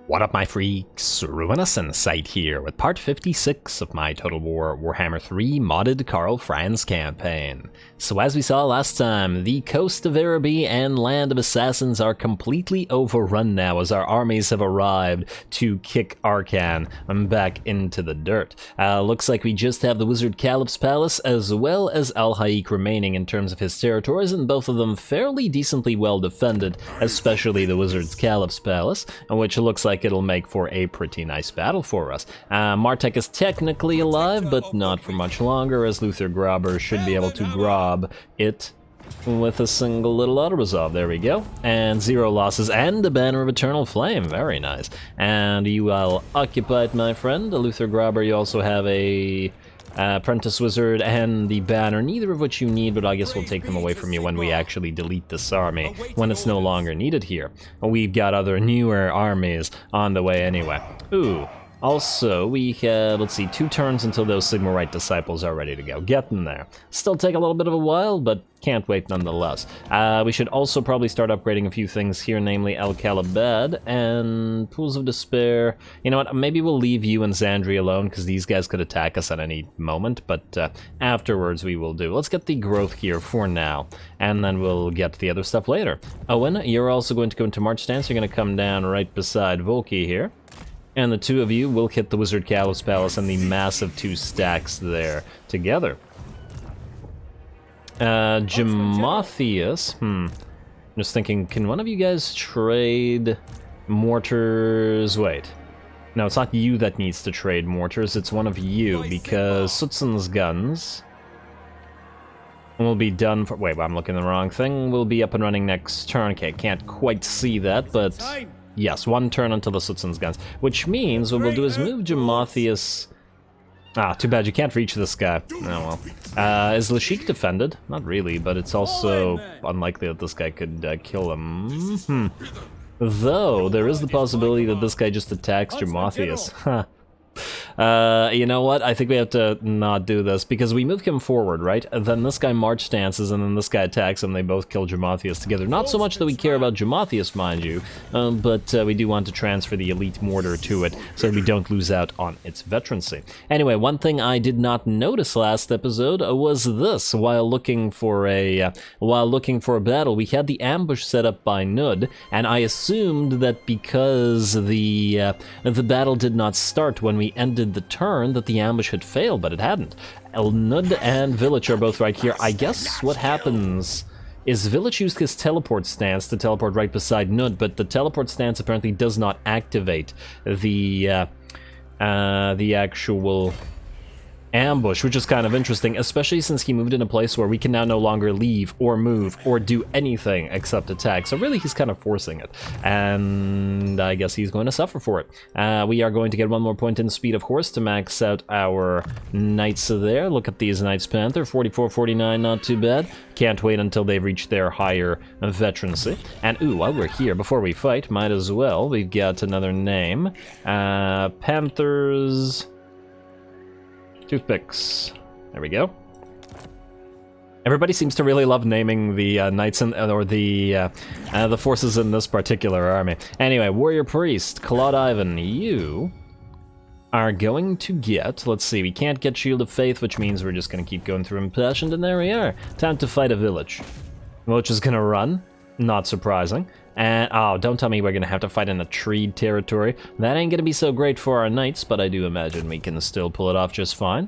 What up, my freaks? RuinousInsight here with part 56 of my Total Warhammer 3 modded Karl Franz campaign. So as we saw last time, the coast of Araby and land of assassins are completely overrun now as our armies have arrived to kick Arkan back into the dirt. Looks like we just have the Wizard Calip's palace as well as Al-Haik remaining in terms of his territories, and both of them fairly decently well defended, especially the Wizard's Calip's palace, which looks like it'll make for a pretty nice battle for us. Martek is technically alive, but not for much longer, as Luther Grabber should be able to grab it with a single little auto-resolve. There we go. And 0 losses and the Banner of Eternal Flame. Very nice. And you are occupied, my friend. Luther Grabber, you also have a Apprentice Wizard and the Banner, neither of which you need, but I guess we'll take them away from you when we actually delete this army, when it's no longer needed here. We've got other newer armies on the way anyway. Ooh. Also, we have, let's see, 2 turns until those Sigmarite disciples are ready to go. Getting there. Still take a little bit of a while, but can't wait nonetheless. We should also probably start upgrading a few things here, namely El Calibad and Pools of Despair. You know what, maybe we'll leave you and Zandri alone, because these guys could attack us at any moment, but afterwards we will do. Let's get the growth here for now, and then we'll get the other stuff later. Owen, you're also going to go into March Stance. You're going to come down right beside Volky here. And the two of you will hit the Wizard Calip's Palace and the massive 2 stacks there together. Gemathius, I'm just thinking, can one of you guys trade mortars? Wait. No, it's not you that needs to trade mortars, it's one of you, because Sutsun's guns will be done for... Wait, I'm looking at the wrong thing. Will be up and running next turn. Okay, can't quite see that, but... Yes, 1 turn until the Sutsun's guns, which means what we'll do is move Gemathius... Ah, too bad you can't reach this guy. Oh well. Is Lashik defended? Not really, but it's also unlikely that this guy could kill him. Though, there is the possibility that this guy just attacks Gemathius. Huh. You know what? I think we have to not do this, because we move him forward, right? And then this guy March stances, and then this guy attacks him, they both kill Gemathius together. Not so much that we care about Gemathius, mind you, but we do want to transfer the Elite Mortar to it, so we don't lose out on its veterancy. Anyway, one thing I did not notice last episode was this. While looking for a battle, we had the ambush set up by Nud, and I assumed that because the battle did not start when we ended the turn, that the ambush had failed, but it hadn't. Nud and Village are both right here. I guess what happens is Village used his teleport stance to teleport right beside Nud, but the teleport stance apparently does not activate the actual ambush, which is kind of interesting, especially since he moved in a place where we can now no longer leave or move or do anything except attack. So really he's kind of forcing it, and I guess he's going to suffer for it. We are going to get 1 more point in speed, of course, to max out our knights there. Look at these Knights Panther, 44, 49, not too bad. Can't wait until they reach their higher veterancy. And ooh, while we're here, before we fight, might as well, we've got another name. Panthers... Toothpicks. There we go. Everybody seems to really love naming the knights or the forces in this particular army. Anyway, Warrior Priest, Claude Ivan, you are going to get, let's see, we can't get Shield of Faith, which means we're just going to keep going through Impassioned, and there we are. Time to fight a village. Village is going to run, not surprising. And, oh, don't tell me we're going to have to fight in a treed territory. That ain't going to be so great for our knights, but I do imagine we can still pull it off just fine.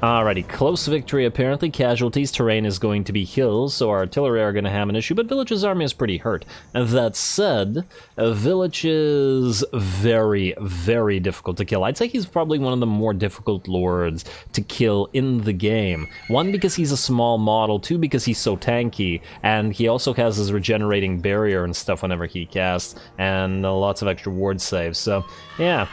Alrighty, close victory apparently. Casualties, terrain is going to be hills, so our artillery are going to have an issue, but Village's army is pretty hurt. That said, Village is very, very difficult to kill. I'd say he's probably one of the more difficult lords to kill in the game. 1, because he's a small model, 2, because he's so tanky, and he also has his regenerating barrier and stuff whenever he casts, and lots of extra ward saves, so yeah.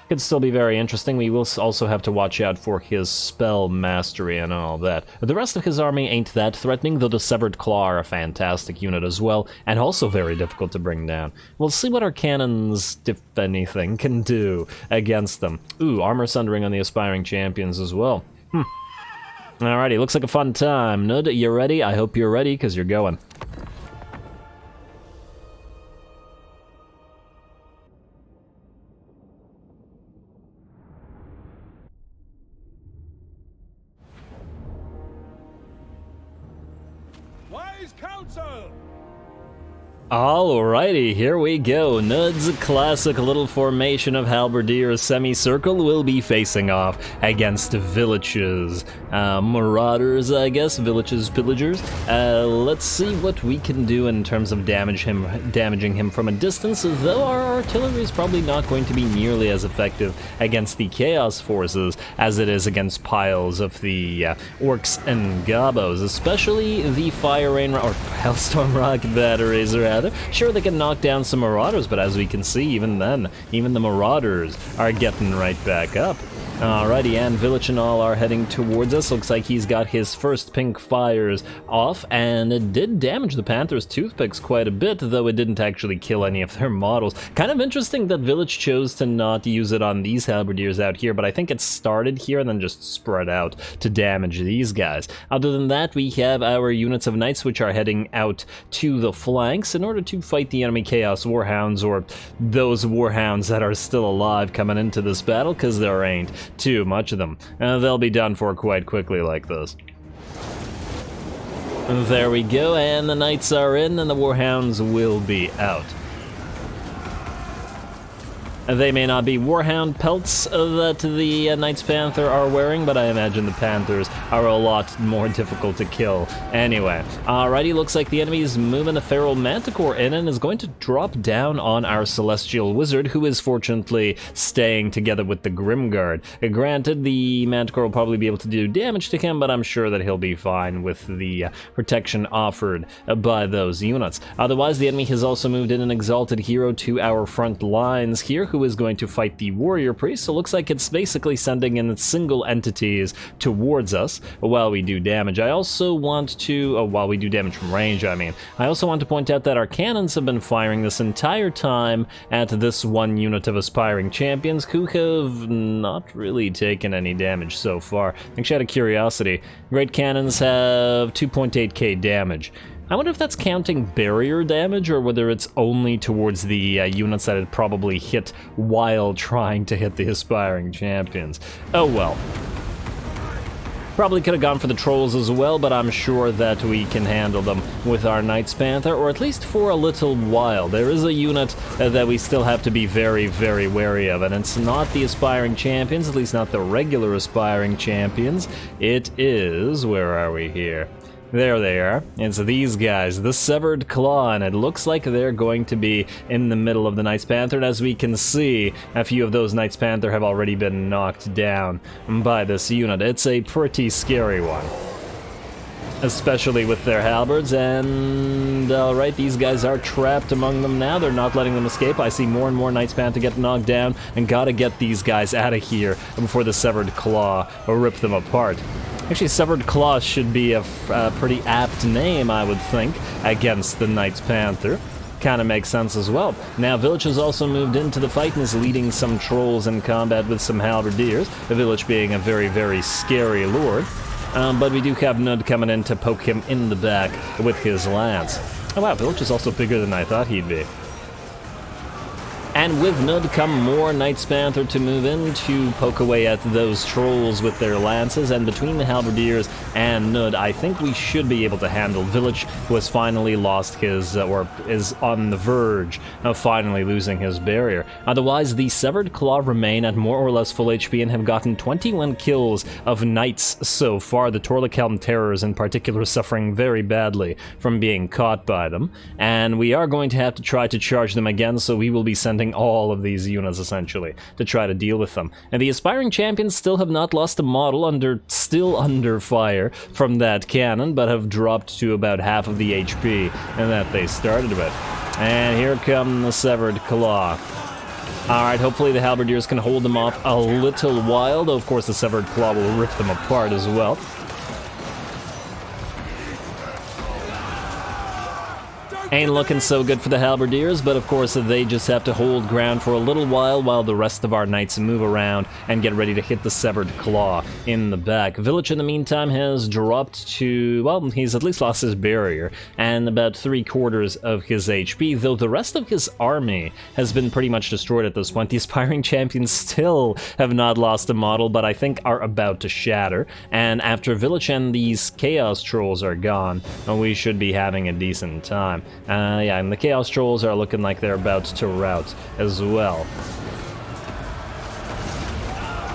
Could still be very interesting. We will also have to watch out for his spell mastery and all that. The rest of his army ain't that threatening, though the Severed Claw are a fantastic unit as well, and also very difficult to bring down. We'll see what our cannons, if anything, can do against them. Ooh, Armor Sundering on the Aspiring Champions as well. Alrighty, looks like a fun time. Nud, you ready? I hope you're ready, because you're going. council! Alrighty, here we go. Nud's classic little formation of halberdiers semicircle will be facing off against villages. Marauders, I guess, villages, pillagers. Let's see what we can do in terms of damaging him from a distance, though our artillery is probably not going to be nearly as effective against the chaos forces as it is against piles of the orcs and gobos, especially the fire rain or hailstorm rocket batteries, rather. Sure, they can knock down some marauders, but as we can see, even then, even the marauders are getting right back up. Alrighty, and Village and all are heading towards us. Looks like he's got his first pink fires off, and it did damage the Panther's toothpicks quite a bit, though it didn't actually kill any of their models. Kind of interesting that Village chose to not use it on these halberdiers out here, but I think it started here and then just spread out to damage these guys. Other than that, we have our units of knights which are heading out to the flanks in order to fight the enemy Chaos Warhounds, or those Warhounds that are still alive coming into this battle, because there ain't too much of them. They'll be done for quite quickly like this. There we go, and the knights are in, and the Warhounds will be out. They may not be Warhound pelts that the Knights Panther are wearing, but I imagine the Panthers are a lot more difficult to kill anyway. Alrighty, looks like the enemy is moving a Feral Manticore in and is going to drop down on our Celestial Wizard, who is fortunately staying together with the Grimguard. Granted, the Manticore will probably be able to do damage to him, but I'm sure that he'll be fine with the protection offered by those units. Otherwise, the enemy has also moved in an Exalted Hero to our front lines here, who is going to fight the Warrior Priest, so it looks like it's basically sending in single entities towards us while we do damage. I also want to, while we do damage from range, I mean. I also want to point out that our cannons have been firing this entire time at this one unit of Aspiring Champions, who have not really taken any damage so far. Actually, out of curiosity, Great Cannons have 2.8k damage. I wonder if that's counting barrier damage, or whether it's only towards the units that it probably hit while trying to hit the Aspiring Champions. Oh well. Probably could have gone for the Trolls as well, but I'm sure that we can handle them with our Knights Panther, or at least for a little while. There is a unit that we still have to be very, very wary of, and it's not the Aspiring Champions, at least not the regular Aspiring Champions. It is... where are we here? There they are. It's these guys, the Severed Claw, and it looks like they're going to be in the middle of the Knights Panther, and as we can see, a few of those Knights Panther have already been knocked down by this unit. It's a pretty scary one, especially with their halberds, and alright, these guys are trapped among them now. They're not letting them escape. I see more and more Knights Panther get knocked down, and gotta get these guys out of here before the Severed Claw will rip them apart. Actually, Severed Claw should be a pretty apt name, I would think, against the Knights Panther. Kind of makes sense as well. Now, Village has also moved into the fight and is leading some trolls in combat with some halberdiers, the Village being a very, very scary lord. But we do have Nud coming in to poke him in the back with his lance. Oh wow, Village is also bigger than I thought he'd be. And with Nud come more Knights Panther to move in to poke away at those trolls with their lances, and between the halberdiers and Nud, I think we should be able to handle Village, who has finally lost his, or is on the verge of finally losing his barrier. Otherwise, the Severed Claw remain at more or less full HP and have gotten 21 kills of Knights so far, the Torlikelm Terrors in particular suffering very badly from being caught by them. And we are going to have to try to charge them again, so we will be sending all of these units essentially to try to deal with them. And the Aspiring Champions still have not lost a model, still under fire from that cannon, but have dropped to about half of the HP that they started with. And here come the Severed Claw. Alright, hopefully the halberdiers can hold them off a little while, though of course the Severed Claw will rip them apart as well. Ain't looking so good for the halberdiers, but of course they just have to hold ground for a little while the rest of our knights move around and get ready to hit the severed claw in the back. Village in the meantime has dropped to, well, he's at least lost his barrier and about 3/4 of his HP, though the rest of his army has been pretty much destroyed at this point. The aspiring champions still have not lost a model, but I think are about to shatter, and after Village and these Chaos Trolls are gone, we should be having a decent time. Yeah, and the Chaos Trolls are looking like they're about to rout as well.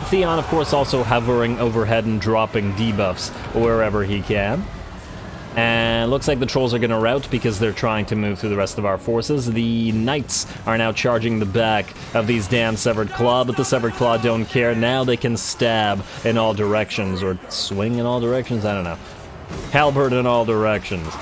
Theon, of course, also hovering overhead and dropping debuffs wherever he can. And looks like the trolls are going to rout because they're trying to move through the rest of our forces. The knights are now charging the back of these damn Severed Claw, but the Severed Claw don't care. Now they can stab in all directions, or swing in all directions, I don't know. Halberd in all directions.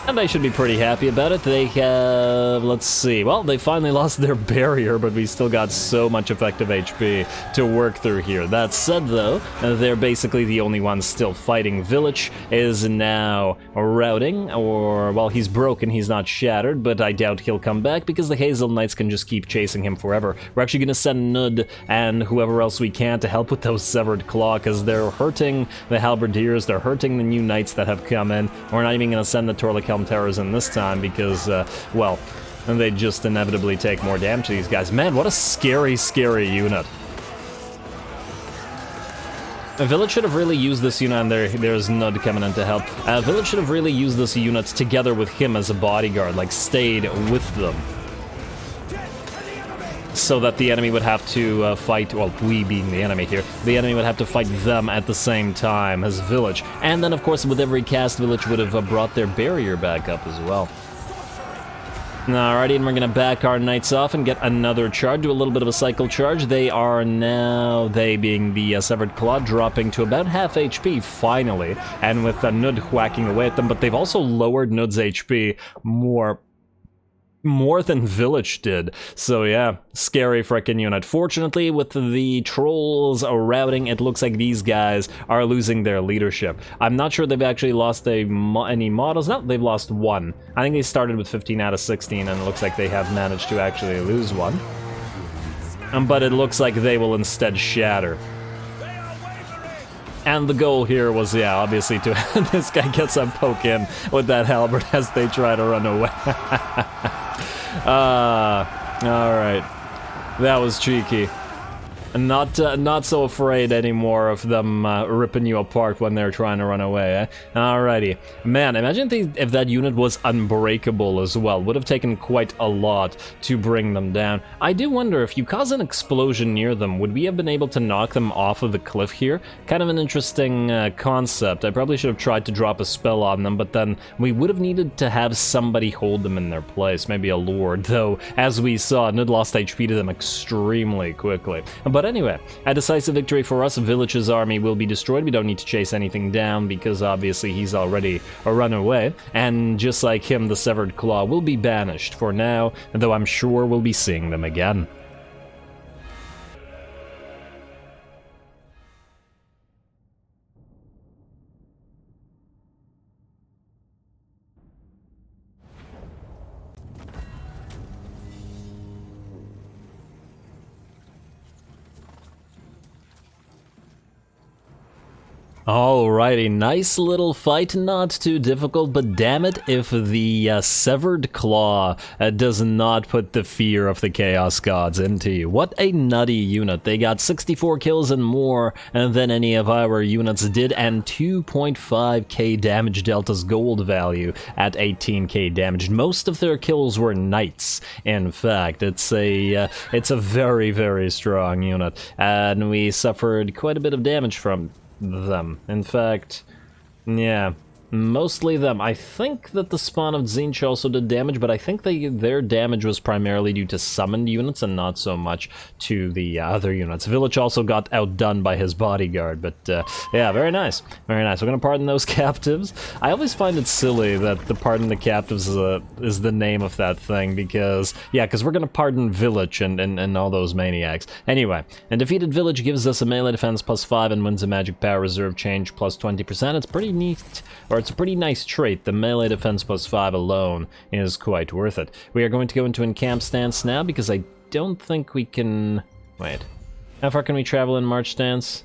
And they should be pretty happy about it. They have, let's see, well, they finally lost their barrier, but we still got so much effective HP to work through here. That said, though, they're basically the only ones still fighting. Village is now routing, or, well, he's broken, he's not shattered, but I doubt he'll come back because the Hazel Knights can just keep chasing him forever. We're actually going to send Nud and whoever else we can to help with those Severed Claw, because they're hurting the Halberdiers, they're hurting the new Knights that have come in. We're not even going to send the Torlikelm Terrors in this time because, well, they just inevitably take more damage to these guys. Man, what a scary, scary unit. Village should have really used this unit, and there's Nud coming in to help. Village should have really used this unit together with him as a bodyguard, like stayed with them, so that the enemy would have to fight, well, we being the enemy here, the enemy would have to fight them at the same time as Village. And then, of course, with every cast, Village would have brought their barrier back up as well. Alrighty, and we're going to back our knights off and get another charge, do a little bit of a cycle charge. They are now, they being the Severed Claw, dropping to about half HP, finally, and with Nud whacking away at them, but they've also lowered Nud's HP more than Village did. So yeah, scary frickin' unit. Fortunately, with the trolls routing, it looks like these guys are losing their leadership. I'm not sure they've actually lost any models. No, they've lost one. I think they started with 15 out of 16, and it looks like they have managed to actually lose one. But it looks like they will instead shatter. And the goal here was, yeah, obviously to this guy gets a poke in with that halberd as they try to run away. Alright. That was cheeky. Not so afraid anymore of them ripping you apart when they're trying to run away, eh? Alrighty. Man, imagine if that unit was unbreakable as well. Would have taken quite a lot to bring them down. I do wonder, if you cause an explosion near them, would we have been able to knock them off of the cliff here? Kind of an interesting concept. I probably should have tried to drop a spell on them, but then we would have needed to have somebody hold them in their place. Maybe a lord, though, as we saw, Nud lost HP to them extremely quickly. But anyway, a decisive victory for us. Village's army will be destroyed. We don't need to chase anything down because obviously he's already run away. And just like him, the Severed Claw will be banished for now, though I'm sure we'll be seeing them again. Alrighty, nice little fight, not too difficult, but damn it if the Severed Claw does not put the fear of the Chaos Gods into you. What a nutty unit. They got 64 kills and more than any of our units did, and 2.5k damage delta's gold value at 18k damage. Most of their kills were knights, in fact. It's a very, very strong unit, and we suffered quite a bit of damage from them. In fact, yeah, mostly them. I think that the spawn of Tzeentch also did damage, but I think their damage was primarily due to summoned units and not so much to the other units. Village also got outdone by his bodyguard, but yeah, very nice. Very nice. We're going to pardon those captives. I always find it silly that the pardon the captives is the name of that thing, because, yeah, because we're going to pardon Village and all those maniacs. Anyway, and defeated Village gives us a melee defense +5 and wins a magic power reserve change +20%. It's pretty neat, or it's a pretty nice trait. The melee defense +5 alone is quite worth it. We are going to go into encamp stance now because I don't think we can... Wait. How far can we travel in march stance?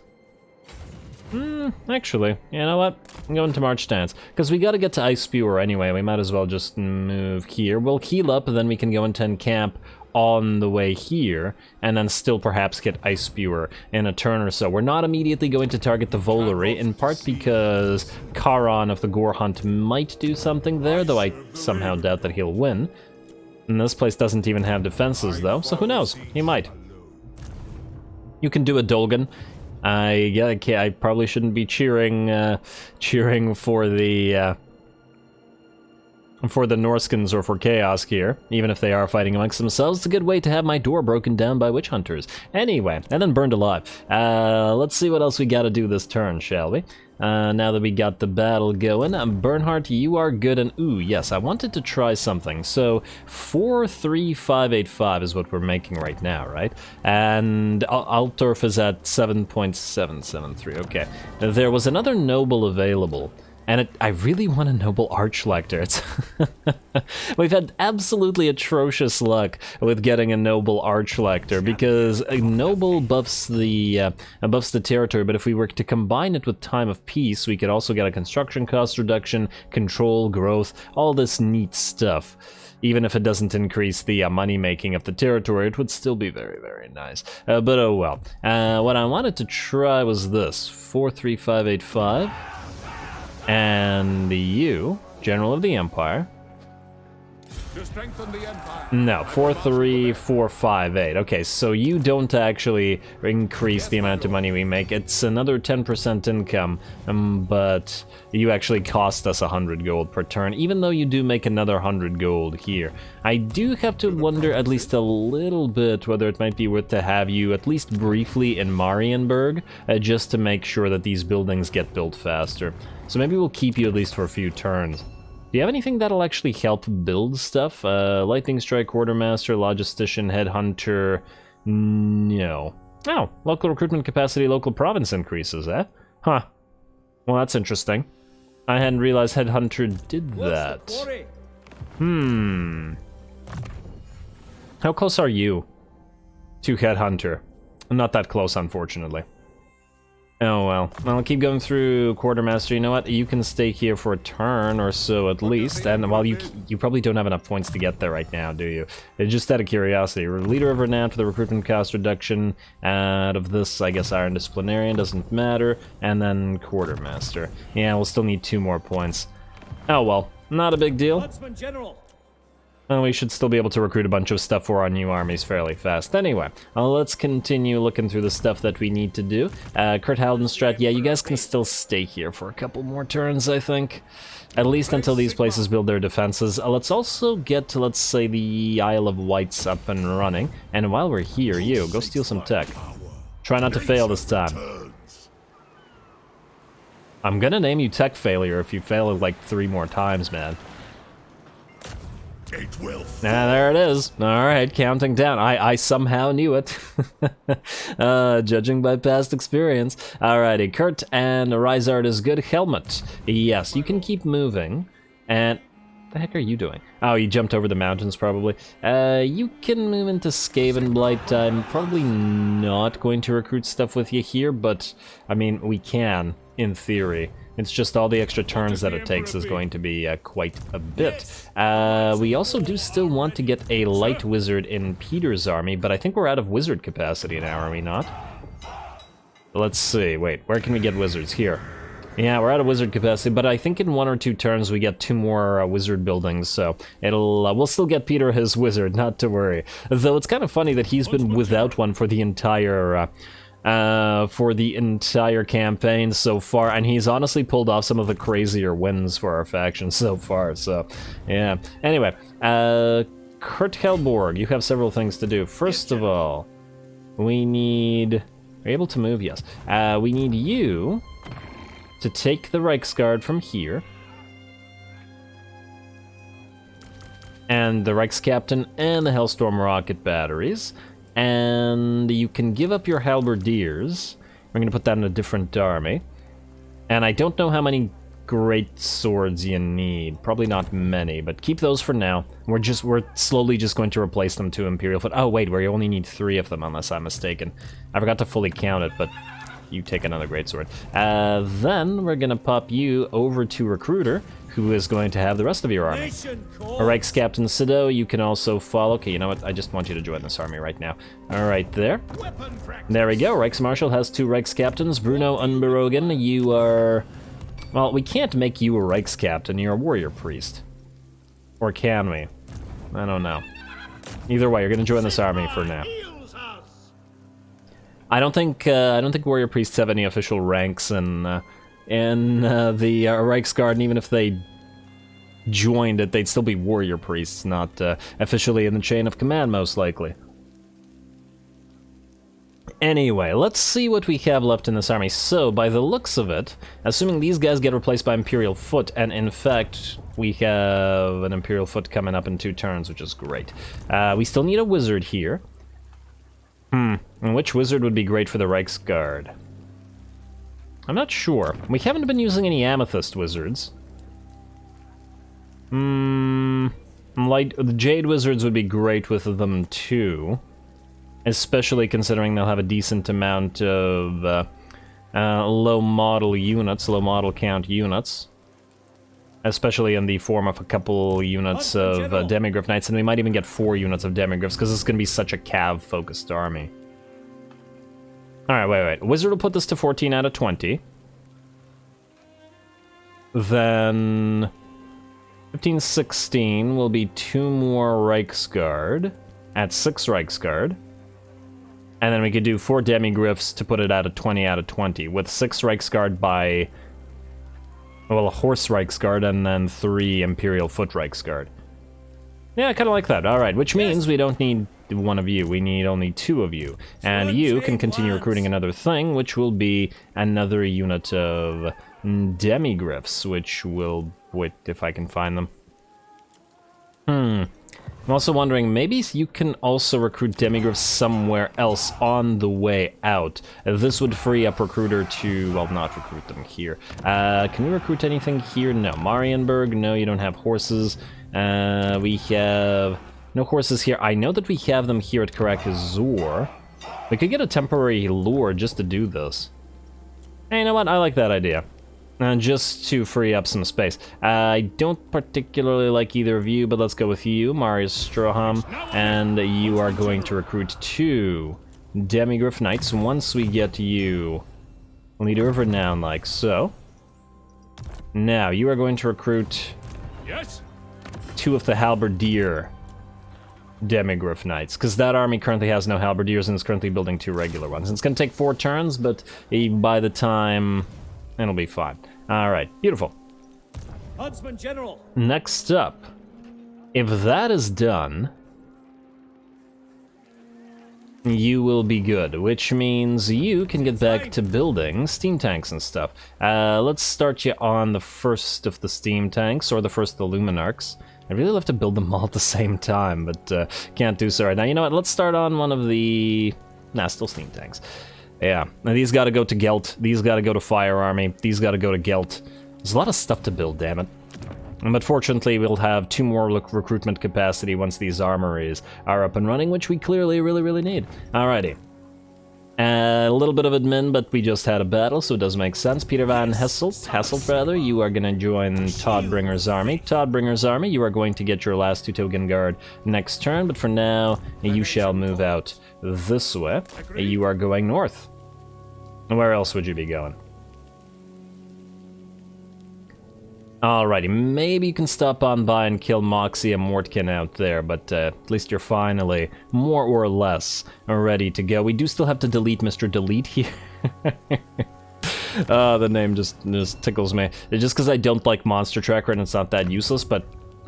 Actually, you know what? I'm going to march stance. Because we gotta get to Ice Spewer anyway. We might as well just move here. We'll heal up, and then we can go into encamp on the way here, and then still perhaps get Ice Spewer in a turn or so. We're not immediately going to target the Volary, in part because Charon of the Gore Hunt might do something there, though I somehow doubt that he'll win. And this place doesn't even have defenses, though, so who knows? He might. You can do a Dolgan. I probably shouldn't be cheering for the Norskins or for Chaos here, even if they are fighting amongst themselves. It's a good way to have my door broken down by witch hunters. Anyway, and then burned alive. Let's see what else we gotta do this turn, shall we? Now that we got the battle going, Bernhardt, you are good, and ooh, yes, I wanted to try something. So 43585 is what we're making right now, right? And Altdorf is at 7.773. Okay, there was another noble available. And I really want a Noble Archlector. We've had absolutely atrocious luck with getting a Noble Archlector because a Noble buffs the territory, but if we were to combine it with Time of Peace, we could also get a construction cost reduction, control, growth, all this neat stuff. Even if it doesn't increase the money making of the territory, it would still be very, very nice. But oh well. What I wanted to try was this, 43585. And you, General of the Empire. To strengthen the Empire. No, 43458. Okay, so you don't actually increase the amount of money we make. It's another 10% income, but you actually cost us 100 gold per turn, even though you do make another 100 gold here. I do have to wonder at least a little bit whether it might be worth to have you at least briefly in Marienburg, just to make sure that these buildings get built faster. So maybe we'll keep you at least for a few turns. Do you have anything that'll actually help build stuff? Lightning Strike, Quartermaster, Logistician, Headhunter... No. Oh, local recruitment capacity, local province increases, eh? Huh. Well, that's interesting. I hadn't realized Headhunter did that. How close are you to Headhunter? Not that close, unfortunately. Oh well. I'll keep going through Quartermaster. You know what? You can stay here for a turn or so at least. And while you probably don't have enough points to get there right now, do you? It's just out of curiosity. You're leader of Renown for the recruitment cost reduction. Out of this, I guess Iron Disciplinarian doesn't matter. And then Quartermaster. Yeah, we'll still need 2 more points. Oh well. Not a big deal. Well, we should still be able to recruit a bunch of stuff for our new armies fairly fast. Anyway, let's continue looking through the stuff that we need to do. Kurt Haldenstrat, yeah, you guys can still stay here for a couple more turns, I think. At least until these places build their defenses. Let's also get to, let's say, the Isle of Wights up and running. And while we're here, you, go steal some tech. Try not to fail this time. I'm gonna name you Tech Failure if you fail it like 3 more times, man. There it is. Alright, counting down. I somehow knew it. Judging by past experience. Alrighty, Kurt and Rizard is good. Helmet. Yes, you can keep moving. And what the heck are you doing? Oh, you jumped over the mountains, probably. You can move into Skaven Blight. I'm probably not going to recruit stuff with you here, but, I mean, we can, in theory. It's just all the extra turns that it takes is going to be quite a bit. We also do still want to get a light wizard in Peter's army, but I think we're out of wizard capacity now, are we not? Let's see, wait, where can we get wizards? Here. Yeah, we're out of wizard capacity, but I think in 1 or 2 turns we get 2 more wizard buildings, so we'll still get Peter his wizard, not to worry. Though it's kind of funny that he's been without one for the entire campaign so far, and he's honestly pulled off some of the crazier wins for our faction so far, so yeah. Anyway, Kurt Helborg, you have several things to do. First of all, we need... Are you able to move? Yes. We need you to take the Reiksguard from here, and the Reichskaptain and the Hellstorm rocket batteries. And you can give up your halberdiers. We're going to put that in a different army. And I don't know how many... great swords you need? Probably not many, but keep those for now. We're slowly just going to replace them to Imperial Foot. Oh wait, we only need 3 of them unless I'm mistaken. I forgot to fully count it, but you take another greatsword. Then we're gonna pop you over to Recruiter, who is going to have the rest of your army. Reichs Captain Sido, you can also follow. Okay, you know what? I just want you to join this army right now. Alright, there. There we go. Reichsmarschall has 2 Reichs Captains. Bruno Unberogen, you are... Well, we can't make you a Reichs Captain. You're a Warrior Priest. Or can we? I don't know. Either way, you're gonna join this army for now. I don't think Warrior Priests have any official ranks in the Reichsguard, and even if they joined it, they'd still be Warrior Priests, not officially in the chain of command, most likely. Anyway, let's see what we have left in this army. So, by the looks of it, assuming these guys get replaced by Imperial Foot, and in fact, we have an Imperial Foot coming up in 2 turns, which is great. We still need a wizard here. And which wizard would be great for the Reichsguard? I'm not sure. We haven't been using any Amethyst wizards. The Jade wizards would be great with them too. Especially considering they'll have a decent amount of low model count units. Especially in the form of a couple units of Demigryph Knights, and we might even get 4 units of Demigryphs, because this is going to be such a cav-focused army. Alright, wait. Wizard will put this to 14 out of 20. Then... 15, 16 will be 2 more Reichsguard, at 6 Reichsguard. And then we could do 4 Demigryphs to put it at a 20 out of 20, with 6 Reichsguard by... Well, a Horse Reichsguard and then 3 Imperial Foot Reichsguard. Yeah, I kind of like that. Alright, which means we don't need 1 of you. We need only 2 of you. And you can continue recruiting another thing, which will be another unit of Demigryphs, which will... Wait, if I can find them. I'm also wondering, maybe you can also recruit Demigryphs somewhere else on the way out. This would free up Recruiter to, well, not recruit them here. Can we recruit anything here? No. Marienburg? No, you don't have horses. We have no horses here. I know that we have them here at Karak-Azor. We could get a temporary lure just to do this. Hey, you know what? I like that idea. Just to free up some space. I don't particularly like either of you, but let's go with you, Marius Stroham, and you are going to recruit 2 Demigryph Knights. Once we get you, we'll need a renown like so. Now, you are going to recruit 2 of the Halberdier Demigryph Knights, because that army currently has no Halberdiers and is currently building 2 regular ones. And it's going to take 4 turns, but by the time... It'll be fine. Alright, beautiful. Huntsman General. Next up, if that is done, you will be good, which means you can get back to building steam tanks and stuff. Let's start you on the first of the steam tanks, or the first of the Luminarchs. I'd really love to build them all at the same time, but can't do so right now. You know what, let's start on one of the... still steam tanks. Yeah, now these gotta go to Gelt, these gotta go to Fire Army, these gotta go to Gelt. There's a lot of stuff to build, damn it. But fortunately, we'll have 2 more recruitment capacity once these armories are up and running, which we clearly really need. Alrighty. A little bit of admin, but we just had a battle, so it does make sense. Peter Van Hasselt rather, you are gonna join Todbringer's army. Todbringer's army, you are going to get your last 2 Token Guard next turn, but for now, you shall move out this way. You are going north. Where else would you be going? Alrighty, maybe you can stop on by and kill Moxie and Mortkin out there, but at least you're finally, more or less, ready to go. We do still have to delete Mr. Delete here. The name just tickles me. It's just because I don't like Monster Tracker and it's not that useless, but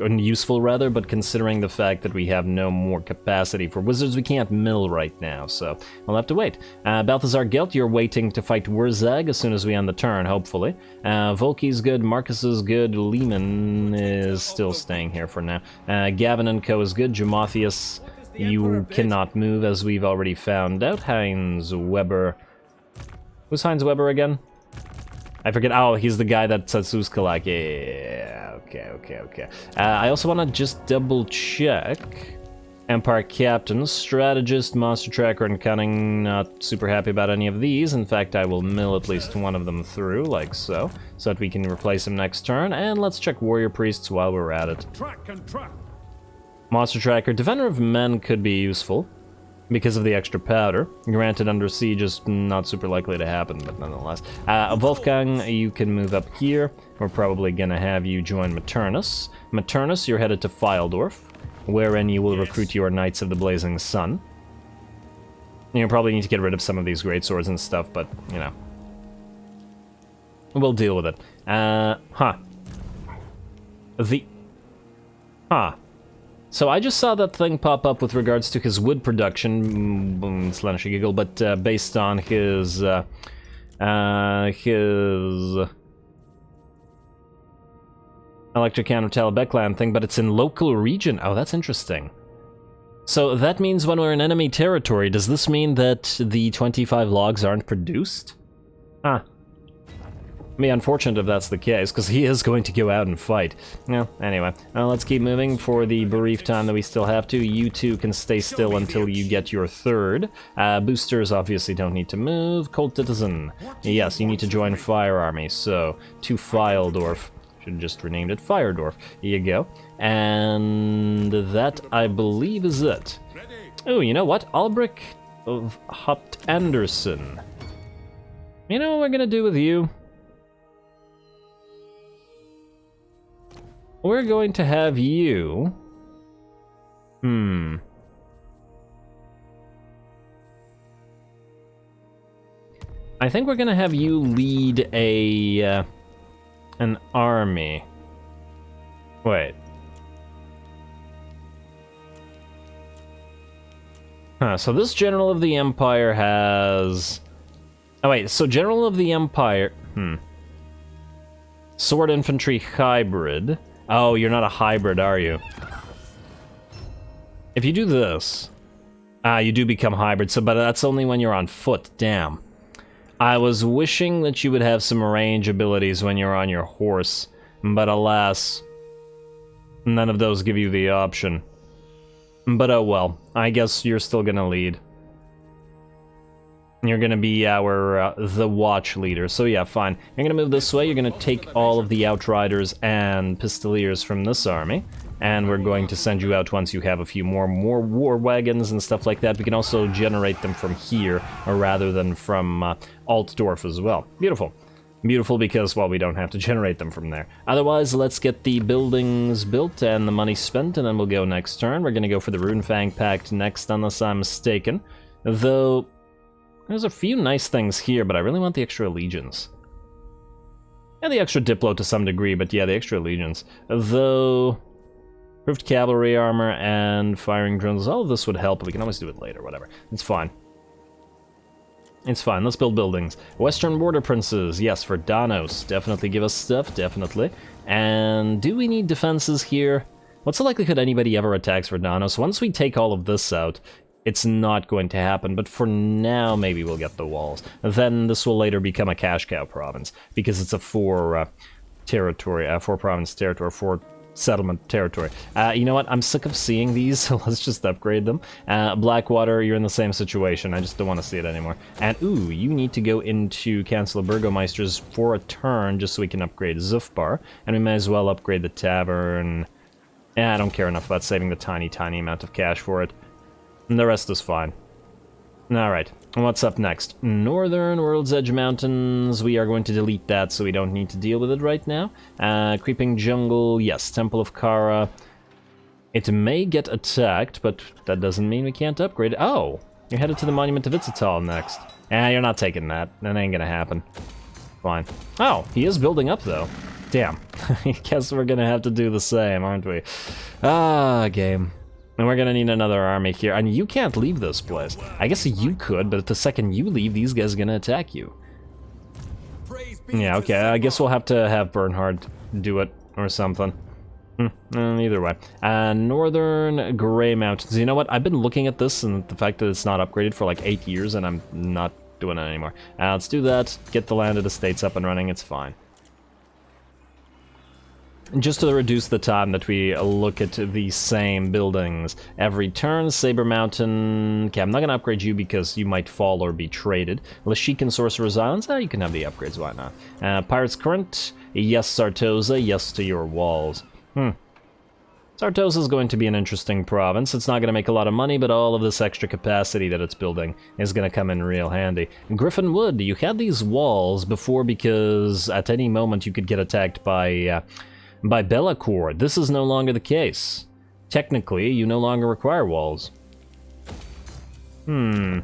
useful rather, but considering the fact that we have no more capacity for wizards, we can't mill right now, so we'll have to wait. Balthazar Gelt, you're waiting to fight Wurzag as soon as we end the turn, hopefully. Volky's good, Marcus is good, Lehman is still staying here for now. Gavin and Co is good, Jumathius, you cannot move as we've already found out. Heinz Weber. Who's Heinz Weber again? I forget. Oh, he's the guy that Satsuska like. Yeah, okay. I also want to just double check. Empire Captain, Strategist, Monster Tracker, and Cunning. Not super happy about any of these. In fact, I will mill at least one of them through, like so that we can replace him next turn. And let's check Warrior Priests while we're at it. Track and trap. Monster Tracker, Defender of Men could be useful because of the extra powder. Granted, under siege is not super likely to happen, but nonetheless. Wolfgang, you can move up here. We're probably gonna have you join Maternus. Maternus, you're headed to Fildorf, wherein you will recruit your Knights of the Blazing Sun. You probably need to get rid of some of these great swords and stuff, but, you know. We'll deal with it. So I just saw that thing pop up with regards to his wood production, slash giggle, but based on his Electric Counter Talabekland thing, but it's in local region. Oh, that's interesting. So that means when we're in enemy territory, does this mean that the 25 logs aren't produced? Huh. Be unfortunate if that's the case, because he is going to go out and fight. Yeah, anyway, let's keep moving for the brief time that we still have to. You two can stay still until you get your third. Boosters obviously don't need to move. Cold Citizen, yes, you need to join Fire Army, so to Fildorf. Should have just renamed it Firedorf. Here you go. And that, I believe, is it. Oh, you know what? Albrecht of Hopt Anderson. You know what we're gonna do with you? We're going to have you... I think we're gonna have you lead an army. Wait. So this General of the Empire has... Oh wait, so General of the Empire... Sword Infantry Hybrid. Oh, you're not a hybrid, are you? If you do this... you do become hybrid, so but that's only when you're on foot, damn. I was wishing that you would have some range abilities when you're on your horse, but alas, none of those give you the option. But oh well, I guess you're still gonna lead. You're gonna be our, the watch leader, so yeah, fine. You're gonna move this way, you're gonna take all of the Outriders and Pistoliers from this army, and we're going to send you out once you have a few more war wagons and stuff like that. We can also generate them from here, or rather than from Altdorf as well. Beautiful. Beautiful because, well, we don't have to generate them from there. Otherwise, let's get the buildings built and the money spent, and then we'll go next turn. We're gonna go for the Runefang Pact next, unless I'm mistaken. Though, there's a few nice things here, but I really want the extra legions. And the extra Diplo to some degree, but yeah, the extra legions. Though... Proofed cavalry armor and firing drones, all of this would help, but we can always do it later, whatever. It's fine. It's fine, let's build buildings. Western Border Princes, yes, for Danos. Definitely give us stuff, definitely. And do we need defenses here? What's the likelihood anybody ever attacks for Danos? Once we take all of this out, it's not going to happen, but for now, maybe we'll get the walls. Then this will later become a cash cow province, because it's a four province territory, four settlement territory. You know what? I'm sick of seeing these, so let's just upgrade them. Blackwater, you're in the same situation. I just don't want to see it anymore. And, ooh, you need to go into Council of Burgomeisters for a turn just so we can upgrade Zufbar. And we may as well upgrade the Tavern. I don't care enough about saving the tiny amount of cash for it. And the rest is fine. Alright, what's up next? Northern World's Edge Mountains, we are going to delete that so we don't need to deal with it right now. Creeping Jungle, yes, Temple of Kara. It may get attacked, but that doesn't mean we can't upgrade it. Oh, you're headed to the Monument of Itzatal next. You're not taking that. That ain't gonna happen. Fine. Oh, he is building up though. Damn. I guess we're gonna have to do the same, aren't we? Game. And we're gonna need another army here, and you can't leave this place. I guess you could, but the second you leave, these guys are gonna attack you. Yeah, okay, I guess we'll have to have Bernhard do it, or something. Either way. Northern Grey Mountains. You know what, I've been looking at this, and the fact that it's not upgraded for like 8 years, and I'm not doing it anymore. Let's do that, get the landed estates up and running, it's fine. Just to reduce the time that we look at the same buildings every turn. Saber Mountain... Okay, I'm not gonna upgrade you because you might fall or be traded. Lashikan Sorcerer's Islands, you can have the upgrades, why not? Pirate's Current, yes Sartosa, yes to your walls. Sartosa is going to be an interesting province. It's not going to make a lot of money, but all of this extra capacity that it's building is going to come in real handy. Griffin Wood, you had these walls before because at any moment you could get attacked by Bellacore. This is no longer the case. Technically, you no longer require walls. I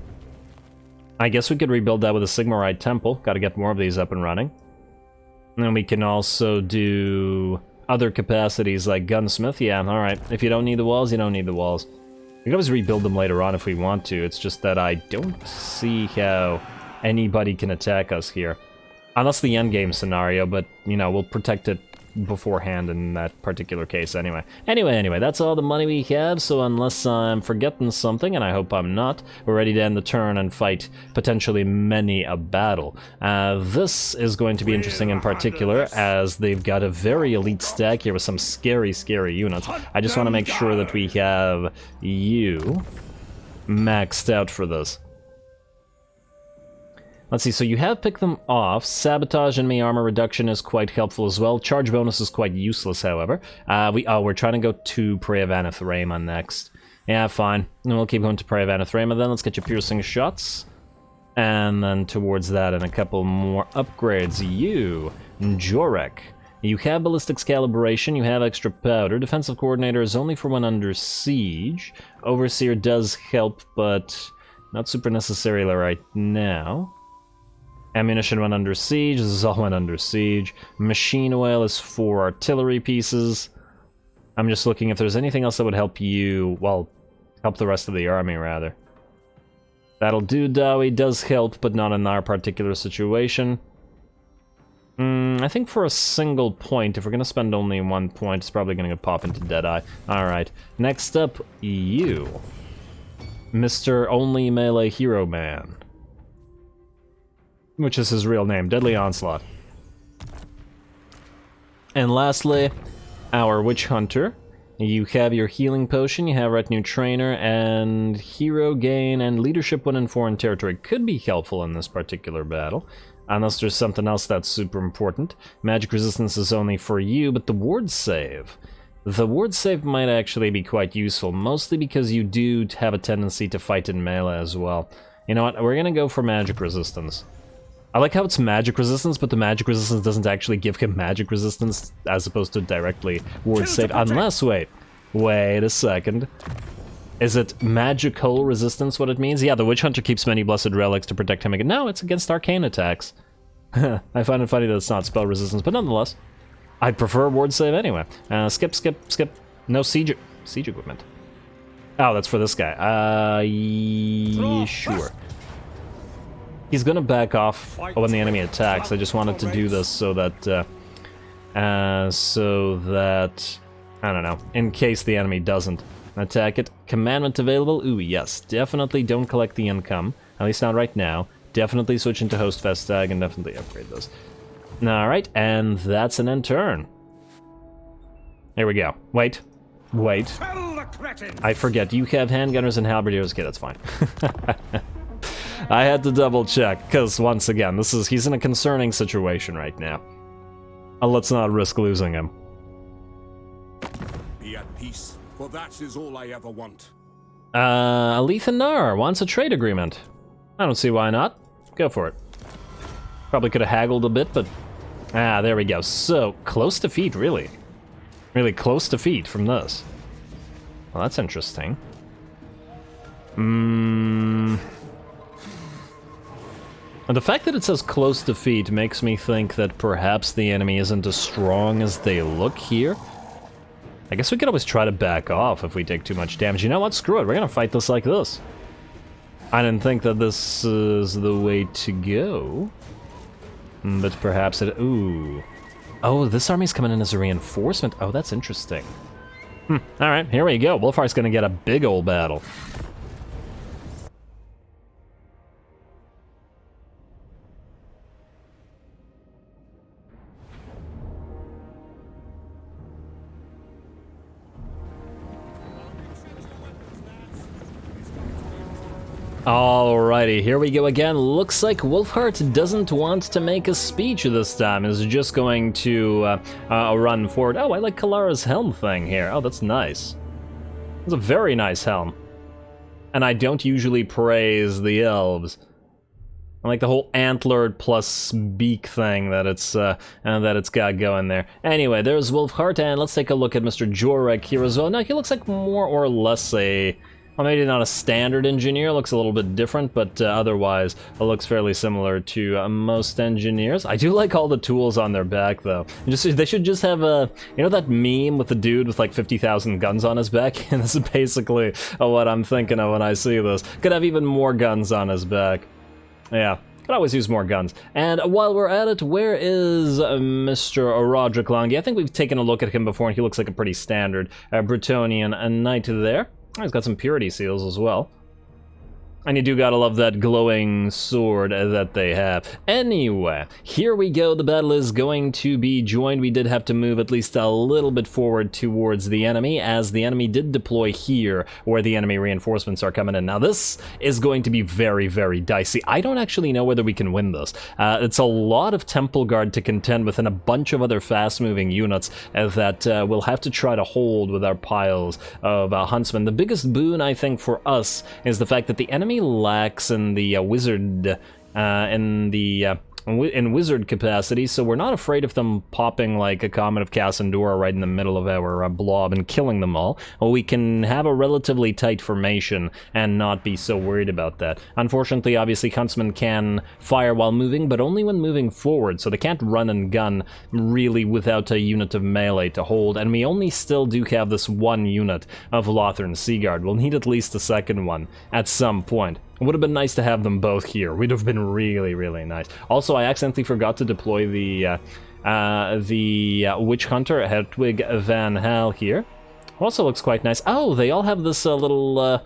guess we could rebuild that with a Sigmarite Temple. Gotta get more of these up and running. And then we can also do other capacities like Gunsmith. Yeah, alright. If you don't need the walls, you don't need the walls. We can always rebuild them later on if we want to. It's just that I don't see how anybody can attack us here. Unless the endgame scenario, but, you know, we'll protect it beforehand in that particular case anyway. Anyway, that's all the money we have, so unless I'm forgetting something, and I hope I'm not, we're ready to end the turn and fight potentially many a battle. This is going to be interesting in particular, as they've got a very elite stack here with some scary units. I just want to make sure that we have you maxed out for this. Let's see, so you have picked them off. Sabotage and armor reduction is quite helpful as well. Charge bonus is quite useless, however. We're trying to go to Prey of Anathrema next. Yeah, fine. And we'll keep going to Prey of Anathrema then. Let's get your piercing shots. And then towards that and a couple more upgrades. You, Jorek. You have ballistics calibration, you have extra powder. Defensive coordinator is only for when under siege. Overseer does help, but not super necessary right now. Ammunition when under siege, this is all when under siege. Machine oil is for artillery pieces. I'm just looking if there's anything else that would help you, well, help the rest of the army, rather. That'll do, Dowie does help, but not in our particular situation. I think for a single point, if we're going to spend only 1 point, it's probably going to pop into Deadeye. Alright, next up, you. Mr. Only Melee Hero Man. Which is his real name, Deadly Onslaught. And lastly, our Witch Hunter. You have your healing potion, you have Retinue Trainer, and Hero Gain and Leadership when in foreign territory could be helpful in this particular battle. Unless there's something else that's super important. Magic resistance is only for you, but the ward save. The ward save might actually be quite useful, mostly because you do have a tendency to fight in melee as well. You know what, we're gonna go for magic resistance. I like how it's magic resistance, but the magic resistance doesn't actually give him magic resistance as opposed to directly ward save. Unless, wait a second. Is it magical resistance what it means? Yeah, the Witch Hunter keeps many blessed relics to protect him again. No, it's against arcane attacks. I find it funny that it's not spell resistance, but nonetheless. I'd prefer ward save anyway. Skip. No siege equipment. Oh, that's for this guy. Sure. He's gonna back off when the enemy attacks. I just wanted to do this so that, I don't know, in case the enemy doesn't attack it. Commandment available? Ooh, yes. Definitely don't collect the income. At least not right now. Definitely switch into Host Vestag and definitely upgrade those. Alright, and that's an end turn. There we go. Wait. I forget, you have handgunners and halberdiers. Okay, that's fine. I had to double check, because once again, he's in a concerning situation right now. Let's not risk losing him. Be at peace, for that is all I ever want. Alethanar wants a trade agreement. I don't see why not. Go for it. Probably could have haggled a bit, but... there we go. So, close defeat, really. Really close defeat from this. Well, that's interesting. And the fact that it says close defeat makes me think that perhaps the enemy isn't as strong as they look here. I guess we could always try to back off if we take too much damage. You know what? Screw it. We're gonna fight this like this. I didn't think that this is the way to go. But perhaps it... Ooh. Oh, this army's coming in as a reinforcement. Oh, that's interesting. Alright, here we go. Wolfhart's gonna get a big old battle. Alrighty, here we go again. Looks like Wolfhart doesn't want to make a speech this time. Is just going to run forward. Oh, I like Kalara's helm thing here. Oh, that's nice. It's a very nice helm. And I don't usually praise the elves. I like the whole antlered plus beak thing that it's got going there. Anyway, there's Wolfhart, and let's take a look at Mr. Jorek here as well. Now, he looks like more or less a... Well, maybe not a standard engineer, looks a little bit different, but otherwise it looks fairly similar to most engineers. I do like all the tools on their back, though. They should just have a, you know that meme with the dude with like 50,000 guns on his back? And this is basically what I'm thinking of when I see this. Could have even more guns on his back. Yeah. Could always use more guns. And while we're at it, where is Mr. Roderick Longy? I think we've taken a look at him before, and he looks like a pretty standard Bretonian knight there. Oh, he's got some purity seals as well. And you do gotta love that glowing sword that they have. Anyway, here we go. The battle is going to be joined. We did have to move at least a little bit forward towards the enemy, as the enemy did deploy here, where the enemy reinforcements are coming in. Now, this is going to be very, very dicey. I don't actually know whether we can win this. It's a lot of Temple Guard to contend with, and a bunch of other fast-moving units that we'll have to try to hold with our piles of Huntsmen. The biggest boon, I think, for us is the fact that the enemy lacks in the wizard in wizard capacity, so we're not afraid of them popping like a Comet of Cassandora right in the middle of our blob and killing them all. Well, we can have a relatively tight formation and not be so worried about that. Unfortunately, obviously, Huntsmen can fire while moving, but only when moving forward, so they can't run and gun really without a unit of melee to hold, and we only still do have this one unit of Lothern Seaguard. We'll need at least a second one at some point. It would have been nice to have them both here. Would have been really, really nice. Also, I accidentally forgot to deploy the Witch Hunter Hedwig Van Hal here. Also looks quite nice. Oh, they all have this little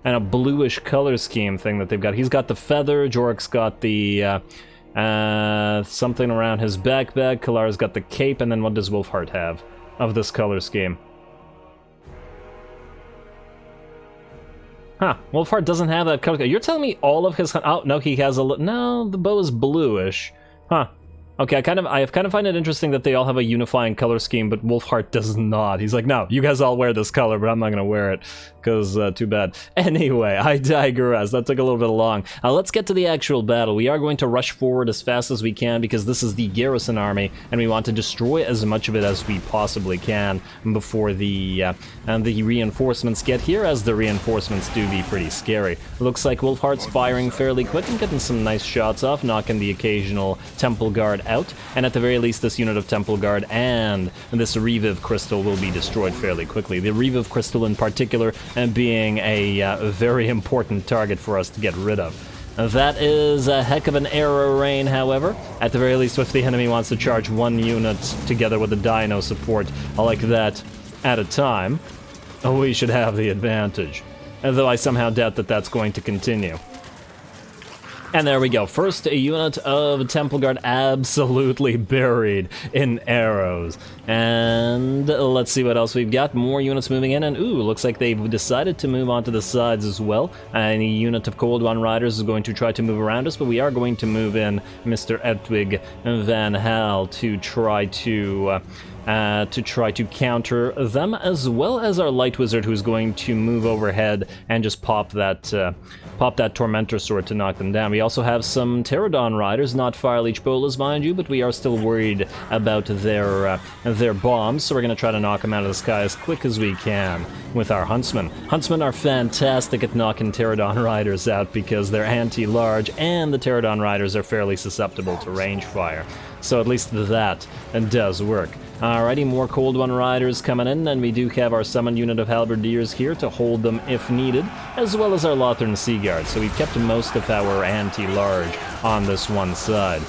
and a bluish color scheme thing that they've got. He's got the feather. Jorek's got the something around his backpack. Kalara's got the cape, and then what does Wolfhart have of this color scheme? Huh, Wolfhart doesn't have that color. You're telling me all of his... Oh, no, he has a... No, the bow is bluish. Huh. Okay, I kind of find it interesting that they all have a unifying color scheme, but Wolfhart does not. He's like, no, you guys all wear this color, but I'm not gonna wear it, because too bad. Anyway, I digress. That took a little bit long. Let's get to the actual battle. We are going to rush forward as fast as we can, because this is the garrison army, and we want to destroy as much of it as we possibly can before the reinforcements get here, as the reinforcements do be pretty scary. Looks like Wolfhart's firing fairly quick and getting some nice shots off, knocking the occasional Temple Guard out, and at the very least this unit of Temple Guard and this Reviv Crystal will be destroyed fairly quickly. The Reviv Crystal in particular being a very important target for us to get rid of. That is a heck of an arrow rain, however. At the very least, if the enemy wants to charge one unit together with the Dino support like that at a time, we should have the advantage. Though I somehow doubt that that's going to continue. And there we go. First, a unit of Temple Guard absolutely buried in arrows. And let's see what else we've got. More units moving in, and ooh, looks like they've decided to move onto the sides as well. And a unit of Cold One Riders is going to try to move around us, but we are going to move in Mr. Hedwig Van Hal to try to counter them, as well as our Light Wizard, who's going to move overhead and just pop that Tormentor Sword to knock them down. We also have some Pterodon Riders, not Fire Leech Bolas, mind you, but we are still worried about their bombs, so we're going to try to knock them out of the sky as quick as we can with our Huntsmen. Huntsmen are fantastic at knocking Pterodon Riders out because they're anti-large, and the Pterodon Riders are fairly susceptible to range fire. So at least that does work. Alrighty, more Cold One Riders coming in, and we do have our summoned unit of Halberdiers here to hold them if needed, as well as our Lothern Seaguard, so we've kept most of our anti-large on this one side.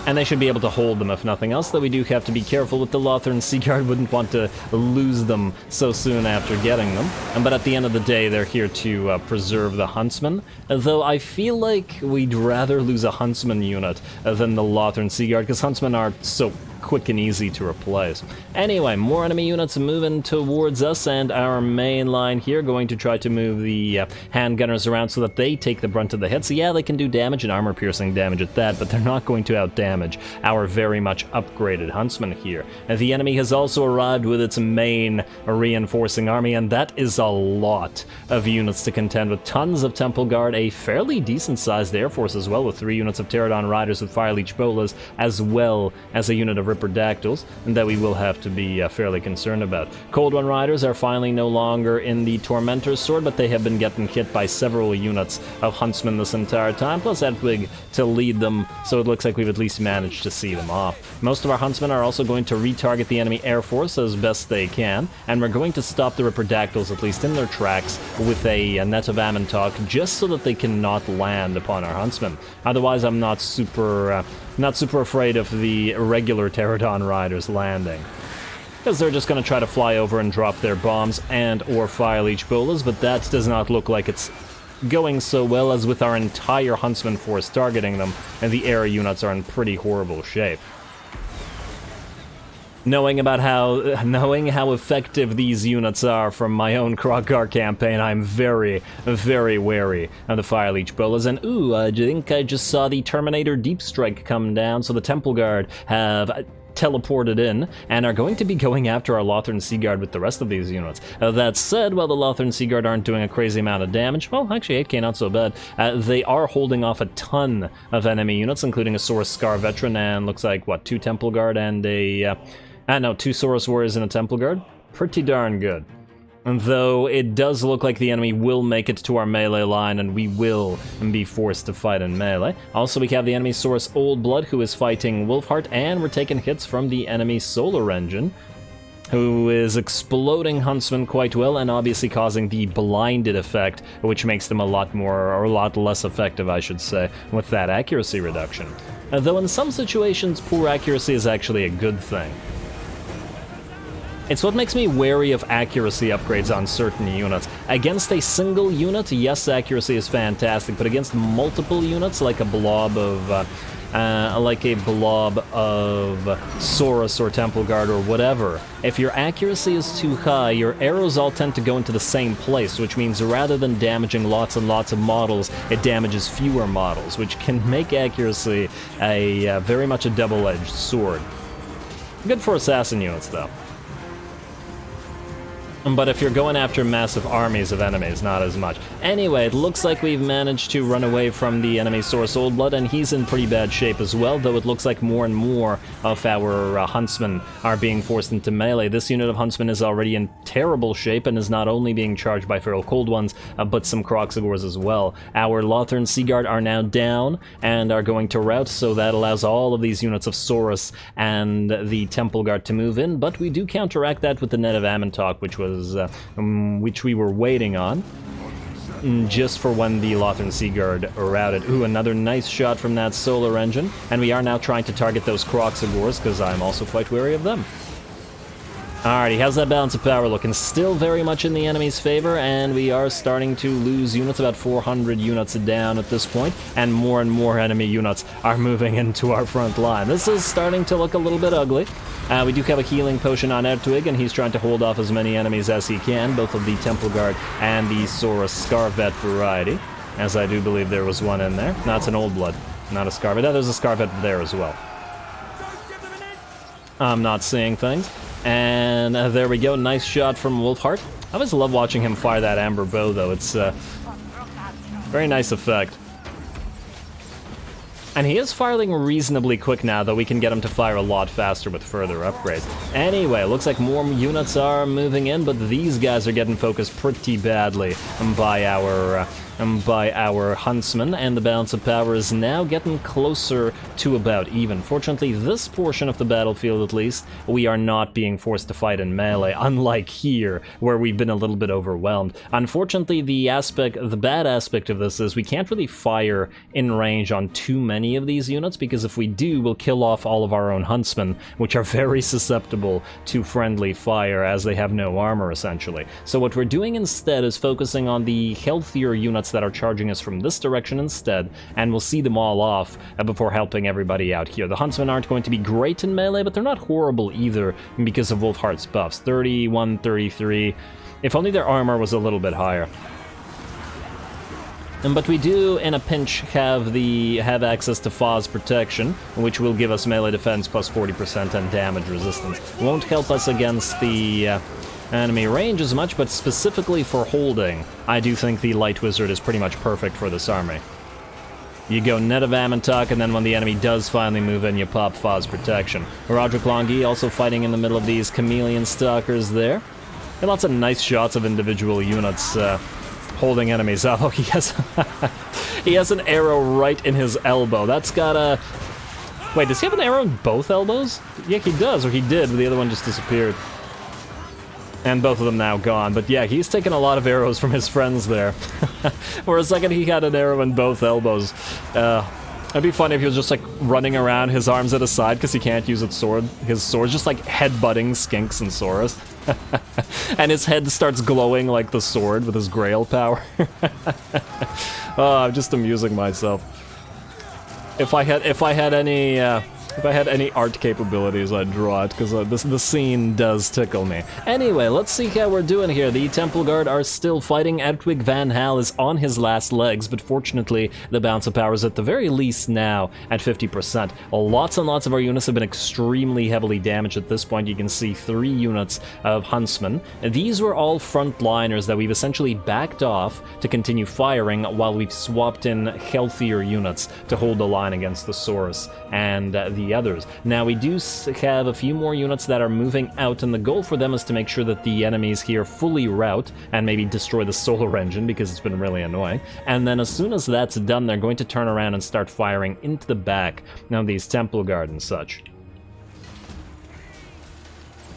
And they should be able to hold them if nothing else, though we do have to be careful with the Lothern Seaguard. Wouldn't want to lose them so soon after getting them. But at the end of the day, they're here to preserve the Huntsman, though I feel like we'd rather lose a Huntsman unit than the Lothern Seaguard, because Huntsmen are so quick and easy to replace. Anyway, more enemy units moving towards us, and our main line here going to try to move the handgunners around so that they take the brunt of the hits. Yeah, they can do damage and armor-piercing damage at that, but they're not going to out-damage our very much upgraded huntsman here. And the enemy has also arrived with its main reinforcing army, and that is a lot of units to contend with. Tons of Temple Guard, a fairly decent-sized air force as well, with 3 units of Pterodon Riders with Fire Leech Bolas, as well as a unit of Ripperdactyls, and that we will have to be fairly concerned about. Cold One Riders are finally no longer in the Tormentor's Sword, but they have been getting hit by several units of Huntsmen this entire time, plus Edwig to lead them, so it looks like we've at least managed to see them off. Most of our Huntsmen are also going to retarget the enemy air force as best they can, and we're going to stop the Ripperdactyls, at least in their tracks, with a net of Ammontalk, just so that they cannot land upon our Huntsmen. Otherwise, I'm not super afraid of the regular Pterodon Riders landing, because they're just going to try to fly over and drop their bombs and or Fire Leech Bolas, but that does not look like it's going so well, as with our entire Huntsman force targeting them, and the air units are in pretty horrible shape. Knowing how effective these units are from my own Krogar campaign, I'm very, very wary of the Fire Leech Bolas. And ooh, I think I just saw the Terminator Deep Strike come down, so the Temple Guard have teleported in and are going to be going after our Lothern Sea Guard with the rest of these units. That said, while the Lothern Sea Guard aren't doing a crazy amount of damage, well, actually 8k not so bad, they are holding off a ton of enemy units, including a Saurus Scar Veteran and looks like, what, 2 Temple Guard and a... no, 2 Saurus Warriors and a Temple Guard? Pretty darn good. Though it does look like the enemy will make it to our melee line, and we will be forced to fight in melee. Also, we have the enemy Saurus Old Blood, who is fighting Wolfhart, and we're taking hits from the enemy Solar Engine, who is exploding Huntsman quite well, and obviously causing the blinded effect, which makes them a lot less effective, I should say, with that accuracy reduction. Though in some situations, poor accuracy is actually a good thing. It's what makes me wary of accuracy upgrades on certain units. Against a single unit, yes, accuracy is fantastic, but against multiple units, like a blob of Saurus or Temple Guard or whatever, if your accuracy is too high, your arrows all tend to go into the same place, which means rather than damaging lots and lots of models, it damages fewer models, which can make accuracy a very much a double-edged sword. Good for assassin units, though. But if you're going after massive armies of enemies, not as much. Anyway, it looks like we've managed to run away from the enemy Saurus Old Blood, and he's in pretty bad shape as well, though it looks like more and more of our Huntsmen are being forced into melee. This unit of Huntsmen is already in terrible shape and is not only being charged by Feral Cold Ones, but some Kroxigors as well. Our Lothern Sea Guard are now down and are going to rout, so that allows all of these units of Saurus and the Temple Guard to move in, but we do counteract that with the net of Ammontalk, which we were waiting on, just for when the Lothern Sea Guard routed. Ooh, another nice shot from that Solar Engine, and we are now trying to target those Kroxigors, because I'm also quite wary of them. Alrighty, how's that balance of power looking? Still very much in the enemy's favor, and we are starting to lose units, about 400 units down at this point, and more enemy units are moving into our front line. This is starting to look a little bit ugly. We do have a healing potion on Erdwig, and he's trying to hold off as many enemies as he can, both of the Temple Guard and the Saurus Scarvet variety, as I do believe there was one in there. No, it's an Old Blood, not a Scarvet. Oh, there's a Scarvet there as well. I'm not seeing things. And there we go, nice shot from Wolfhart. I always love watching him fire that amber bow, though. It's a very nice effect. And he is firing reasonably quick now, though we can get him to fire a lot faster with further upgrades. Anyway, looks like more units are moving in, but these guys are getting focused pretty badly by our Huntsmen, and the balance of power is now getting closer to about even. Fortunately, this portion of the battlefield, at least, we are not being forced to fight in melee, unlike here, where we've been a little bit overwhelmed. Unfortunately, the bad aspect of this is we can't really fire in range on too many of these units, because if we do, we'll kill off all of our own Huntsmen, which are very susceptible to friendly fire, as they have no armor, essentially. So what we're doing instead is focusing on the healthier units units that are charging us from this direction instead, and we'll see them all off before helping everybody out here. The Huntsmen aren't going to be great in melee, but they're not horrible either because of Wolfhart's buffs. 31, 33. If only their armor was a little bit higher. But we do, in a pinch, have access to FOES protection, which will give us melee defense plus 40% and damage resistance. Won't help us against the enemy range as much, but specifically for holding, I do think the Light Wizard is pretty much perfect for this army. You go net of Amantak, and then when the enemy does finally move in, you pop FOES protection. Roderick Longi also fighting in the middle of these Chameleon Stalkers there. And lots of nice shots of individual units holding enemies up. Oh, he has an arrow right in his elbow. That's got a... Wait, does he have an arrow in both elbows? Yeah, he does, or he did, but the other one just disappeared. And both of them now gone. But yeah, he's taken a lot of arrows from his friends there. For a second, he had an arrow in both elbows. It'd be funny if he was just like running around, his arms at his side, because he can't use his sword's just like headbutting Skinks and Saurus. And his head starts glowing like the sword with his Grail power. Oh, I'm just amusing myself. If I had any art capabilities, I'd draw it, because the scene does tickle me. Anyway, let's see how we're doing here. The Temple Guard are still fighting. Edwig Van Hal is on his last legs, but fortunately, the bounce of power is at the very least now at 50%. Lots and lots of our units have been extremely heavily damaged at this point. You can see 3 units of Huntsmen. These were all frontliners that we've essentially backed off to continue firing while we've swapped in healthier units to hold the line against the Saurus and the others. Now we do have a few more units that are moving out, and the goal for them is to make sure that the enemies here fully rout and maybe destroy the solar engine, because it's been really annoying. And then as soon as that's done, they're going to turn around and start firing into the back of these Temple Guard and such.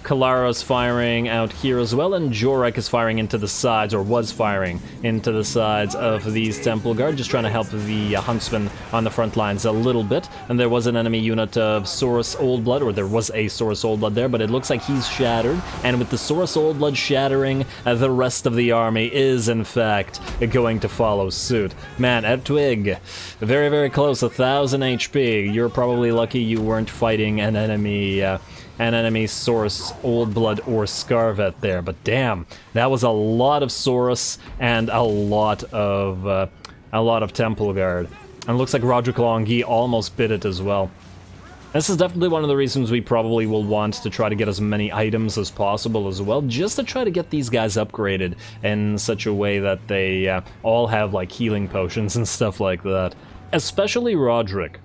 Kalara's firing out here as well, and Jorek is firing into the sides, or was firing into the sides of these Temple Guard, just trying to help the Huntsmen on the front lines a little bit. And there was an enemy unit of Saurus Oldblood, or there was a Saurus Oldblood there, but it looks like he's shattered. And with the Saurus Oldblood shattering, the rest of the army is, in fact, going to follow suit. Man, Edwig, very, very close, 1,000 HP. You're probably lucky you weren't fighting an enemy Saurus Oldblood or Scarvet there, but damn, that was a lot of Saurus and a lot of Temple Guard. And it looks like Roderick Longi almost bit it as well. This is definitely one of the reasons we probably will want to try to get as many items as possible as well, just to try to get these guys upgraded in such a way that they all have like healing potions and stuff like that. Especially Roderick,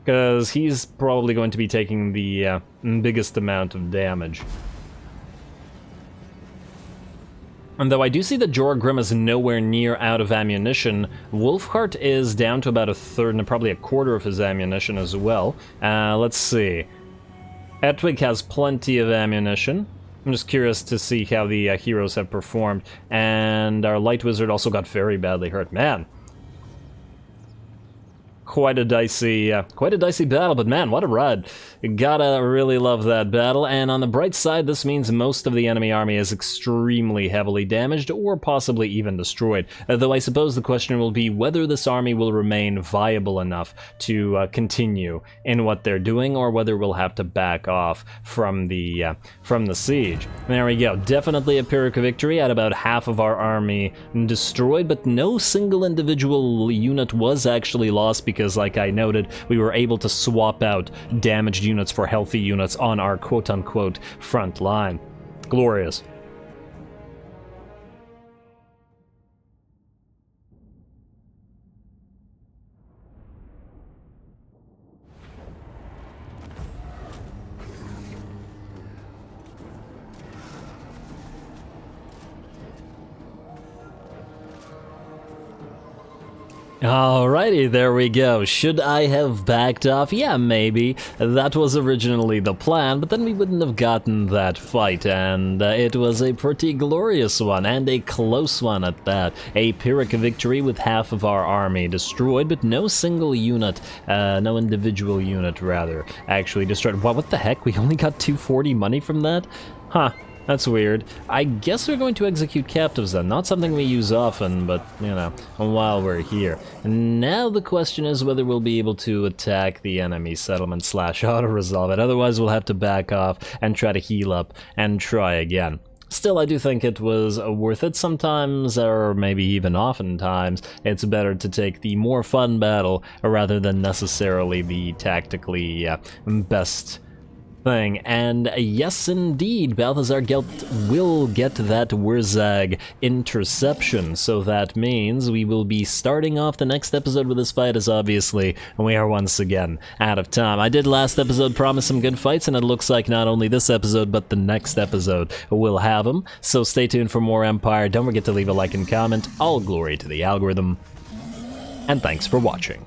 because he's probably going to be taking the biggest amount of damage. And though I do see that Jorah Grimm is nowhere near out of ammunition, Wolfhart is down to about 1/3 and probably 1/4 of his ammunition as well. Let's see. Edwig has plenty of ammunition. I'm just curious to see how the heroes have performed. And our Light Wizard also got very badly hurt. Man, quite a dicey battle, but man, what a ride. You gotta really love that battle, and on the bright side, this means most of the enemy army is extremely heavily damaged, or possibly even destroyed. Though I suppose the question will be whether this army will remain viable enough to continue in what they're doing, or whether we'll have to back off from the siege. There we go, definitely a Pyrrhic victory, at about half of our army destroyed, but no single individual unit was actually lost, because like I noted, we were able to swap out damaged units for healthy units on our quote-unquote front line. Glorious. Alrighty, there we go. Should I have backed off? Yeah, maybe. That was originally the plan, but then we wouldn't have gotten that fight, and it was a pretty glorious one, and a close one at that. A Pyrrhic victory with half of our army destroyed, but no single unit, no individual unit, rather, actually destroyed. What the heck? We only got 240 money from that? Huh. That's weird. I guess we're going to execute captives then. Not something we use often, but, you know, while we're here. And now the question is whether we'll be able to attack the enemy settlement / auto-resolve it. Otherwise, we'll have to back off and try to heal up and try again. Still, I do think it was worth it sometimes, or maybe even oftentimes. It's better to take the more fun battle rather than necessarily the tactically best thing. And yes, indeed, Balthazar Gelt will get that Wurzag interception, so that means we will be starting off the next episode with this fight, as obviously we are once again out of time. I did last episode promise some good fights, and it looks like not only this episode, but the next episode will have them, so stay tuned for more Empire. Don't forget to leave a like and comment. All glory to the algorithm, and thanks for watching.